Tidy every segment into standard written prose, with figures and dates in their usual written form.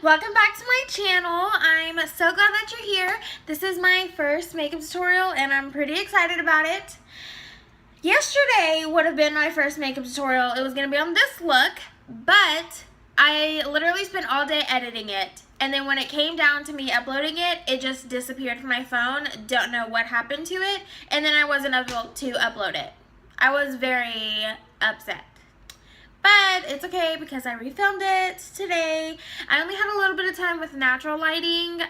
Welcome back to my channel. I'm so glad that you're here. This is my first makeup tutorial and I'm pretty excited about it. Yesterday would have been my first makeup tutorial. It was going to be on this look, but I literally spent all day editing it. And then when it came down to me uploading it, it just disappeared from my phone. Don't know what happened to it. And then I wasn't able to upload it. I was very upset. But it's okay because I refilmed it today. I only had a little bit of time with natural lighting.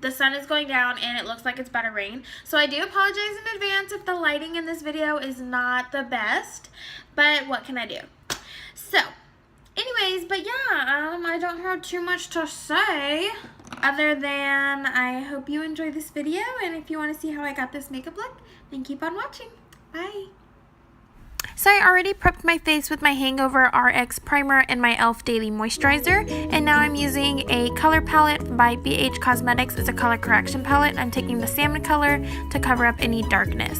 The sun is going down and it looks like it's about to rain. So I do apologize in advance if the lighting in this video is not the best. But what can I do? So, anyways, but yeah, I don't have too much to say. Other than I hope you enjoy this video. And if you want to see how I got this makeup look, then keep on watching. Bye. So I already prepped my face with my Hangover RX primer and my e.l.f. Daily Moisturizer, and now I'm using a color palette by BH Cosmetics. It's a color correction palette. I'm taking the salmon color to cover up any darkness.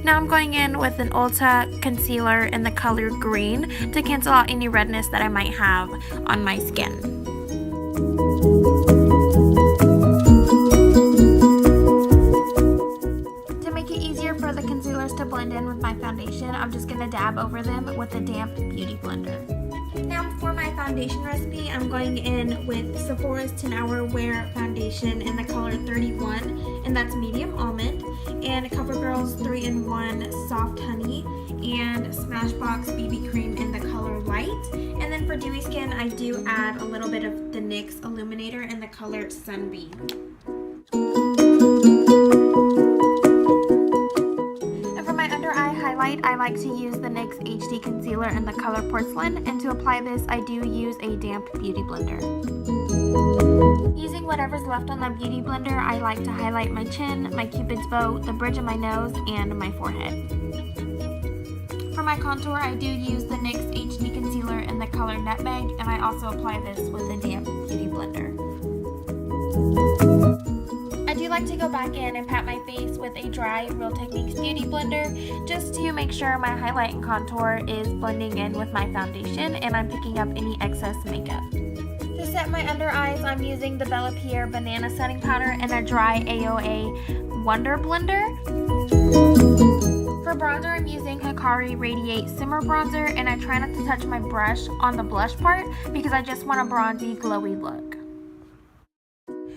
Now I'm going in with an Ulta concealer in the color green to cancel out any redness that I might have on my skin. For the concealers to blend in with my foundation, I'm just going to dab over them with a damp beauty blender. Now for my foundation recipe, I'm going in with Sephora's 10-Hour Wear Foundation in the color 31, and that's medium almond, and Covergirl's 3-in-1 Soft Honey, and Smashbox BB Cream in the color light. And then for dewy skin, I do add a little bit of the NYX Illuminator in the color Sunbeam. I like to use the NYX HD Concealer in the color Porcelain, and to apply this I do use a damp beauty blender. Using whatever's left on the beauty blender, I like to highlight my chin, my cupid's bow, the bridge of my nose, and my forehead. For my contour, I do use the NYX HD Concealer in the color Nutmeg, and I also apply this with a damp beauty blender. I do like to go back in and pat my face with a dry Real Techniques Beauty Blender just to make sure my highlight and contour is blending in with my foundation and I'm picking up any excess makeup. To set my under eyes, I'm using the Bella Pierre Banana Setting Powder in a dry AOA Wonder Blender. For bronzer, I'm using Hikari Radiate Simmer Bronzer, and I try not to touch my brush on the blush part because I just want a bronzy, glowy look.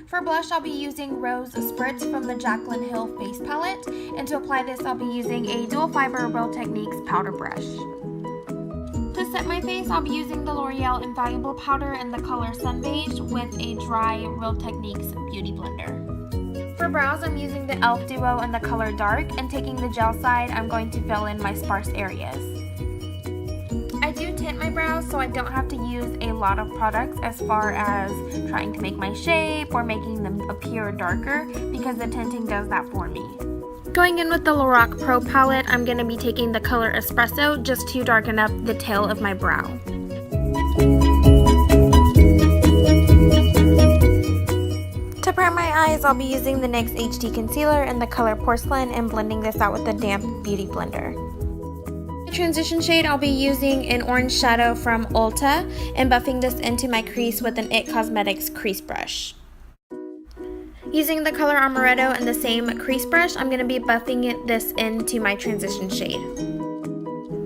For blush, I'll be using Rose Spritz from the Jaclyn Hill Face Palette, and to apply this, I'll be using a Dual Fiber Real Techniques powder brush. To set my face, I'll be using the L'Oreal Invaluable Powder in the color Sun Beige with a dry Real Techniques Beauty Blender. For brows, I'm using the e.l.f. Duo in the color Dark, and taking the gel side, I'm going to fill in my sparse areas. I do tint my brows so I don't have to use a lot of products as far as trying to make my shape or making them appear darker, because the tinting does that for me. Going in with the Lorac Pro palette, I'm going to be taking the color Espresso just to darken up the tail of my brow. To prime my eyes, I'll be using the NYX HD Concealer in the color Porcelain and blending this out with a damp beauty blender. Transition shade, I'll be using an orange shadow from Ulta and buffing this into my crease with an IT Cosmetics crease brush. Using the color Amaretto and the same crease brush, I'm going to be buffing this into my transition shade.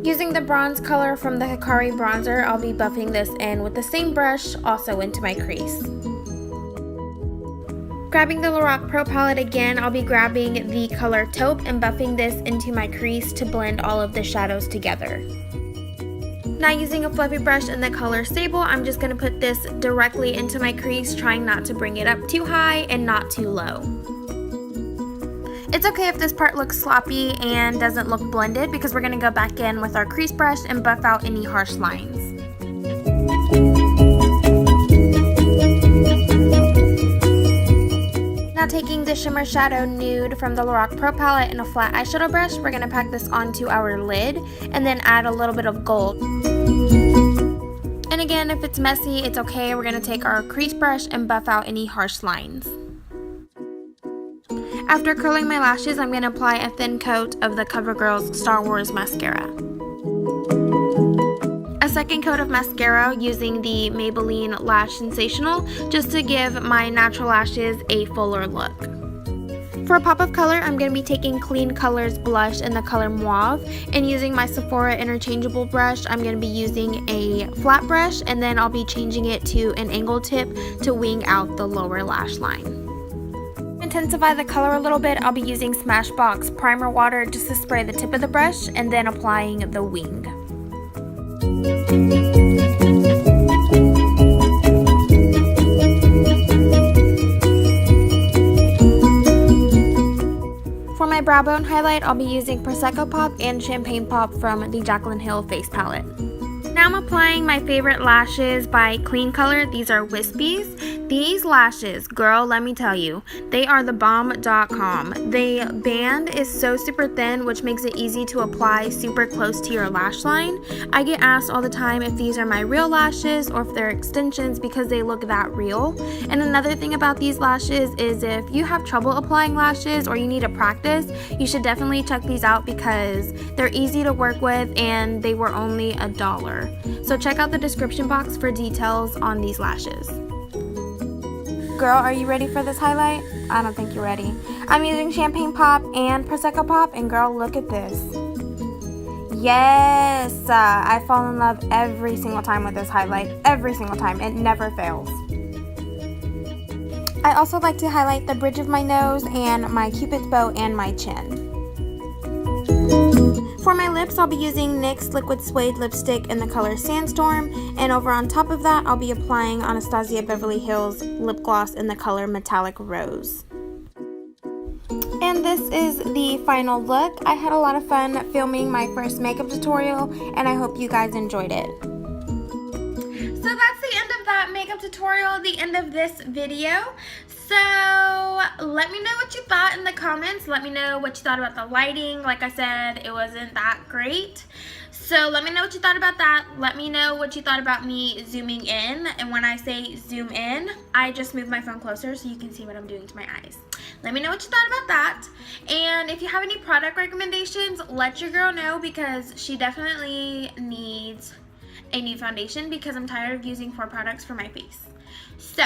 Using the bronze color from the Hikari Bronzer, I'll be buffing this in with the same brush, also into my crease. Grabbing the Lorac Pro palette again, I'll be grabbing the color Taupe and buffing this into my crease to blend all of the shadows together. Now using a fluffy brush in the color Sable, I'm just going to put this directly into my crease, trying not to bring it up too high and not too low. It's okay if this part looks sloppy and doesn't look blended, because we're going to go back in with our crease brush and buff out any harsh lines. Now taking the Shimmer Shadow Nude from the Lorac Pro palette in a flat eyeshadow brush, we're going to pack this onto our lid and then add a little bit of gold. And again, if it's messy, it's okay. We're going to take our crease brush and buff out any harsh lines. After curling my lashes, I'm going to apply a thin coat of the Covergirl's Star Wars mascara. second coat of mascara using the Maybelline Lash Sensational just to give my natural lashes a fuller look. For a pop of color, I'm going to be taking Clean Colors blush in the color Mauve, and using my Sephora interchangeable brush, I'm going to be using a flat brush, and then I'll be changing it to an angled tip to wing out the lower lash line. To intensify the color a little bit, I'll be using Smashbox primer water just to spray the tip of the brush and then applying the wing. For my brow bone highlight, I'll be using Prosecco Pop and Champagne Pop from the Jaclyn Hill face palette. Now I'm applying my favorite lashes by Clean Color. These are Wispies. These lashes, girl, let me tell you, they are the bomb.com. The band is so super thin, which makes it easy to apply super close to your lash line. I get asked all the time if these are my real lashes or if they're extensions because they look that real. And another thing about these lashes is if you have trouble applying lashes or you need to practice, you should definitely check these out because they're easy to work with and they were only $1. So check out the description box for details on these lashes. Girl, are you ready for this highlight? I don't think you're ready. I'm using Champagne Pop and Prosecco Pop, and girl, look at this. Yes! I fall in love every single time with this highlight. Every single time. It never fails. I also like to highlight the bridge of my nose and my cupid's bow and my chin. For my lips, I'll be using NYX Liquid Suede Lipstick in the color Sandstorm, and over on top of that, I'll be applying Anastasia Beverly Hills Lip Gloss in the color Metallic Rose. And this is the final look. I had a lot of fun filming my first makeup tutorial, and I hope you guys enjoyed it. So that's the end of that makeup tutorial, the end of this video. So let me know what you thought in the comments. Let me know what you thought about the lighting. Like I said, it wasn't that great. So let me know what you thought about that. Let me know what you thought about me zooming in. And when I say zoom in, I just move my phone closer so you can see what I'm doing to my eyes. Let me know what you thought about that. And if you have any product recommendations, let your girl know because she definitely needs a new foundation because I'm tired of using 4 products for my face. So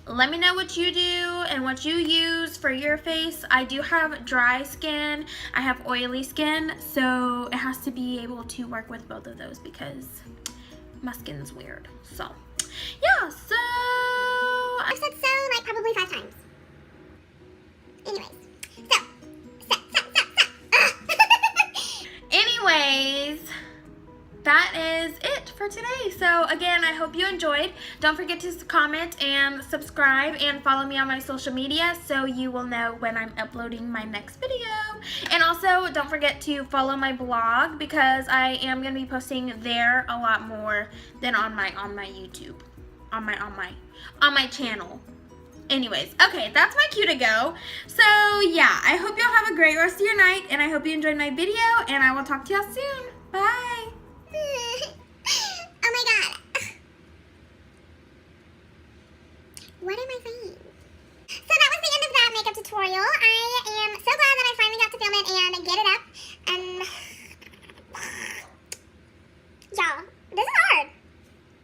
let me know what you do and what you use for your face. I do have dry skin, I have oily skin, so it has to be able to work with both of those because my skin's weird. So yeah, so I've said so like probably 5 times. Anyways, anyways, that is it for today. So again, I hope you enjoyed. Don't forget to comment and subscribe and follow me on my social media so you will know when I'm uploading my next video. And also don't forget to follow my blog because I am going to be posting there a lot more than on my YouTube, on my channel. Anyways, okay, that's my cue to go. So yeah, I hope y'all have a great rest of your night and I hope you enjoyed my video and I will talk to y'all soon. Bye. Oh my god. What am I saying? So that was the end of that makeup tutorial. I am so glad that I finally got to film it and get it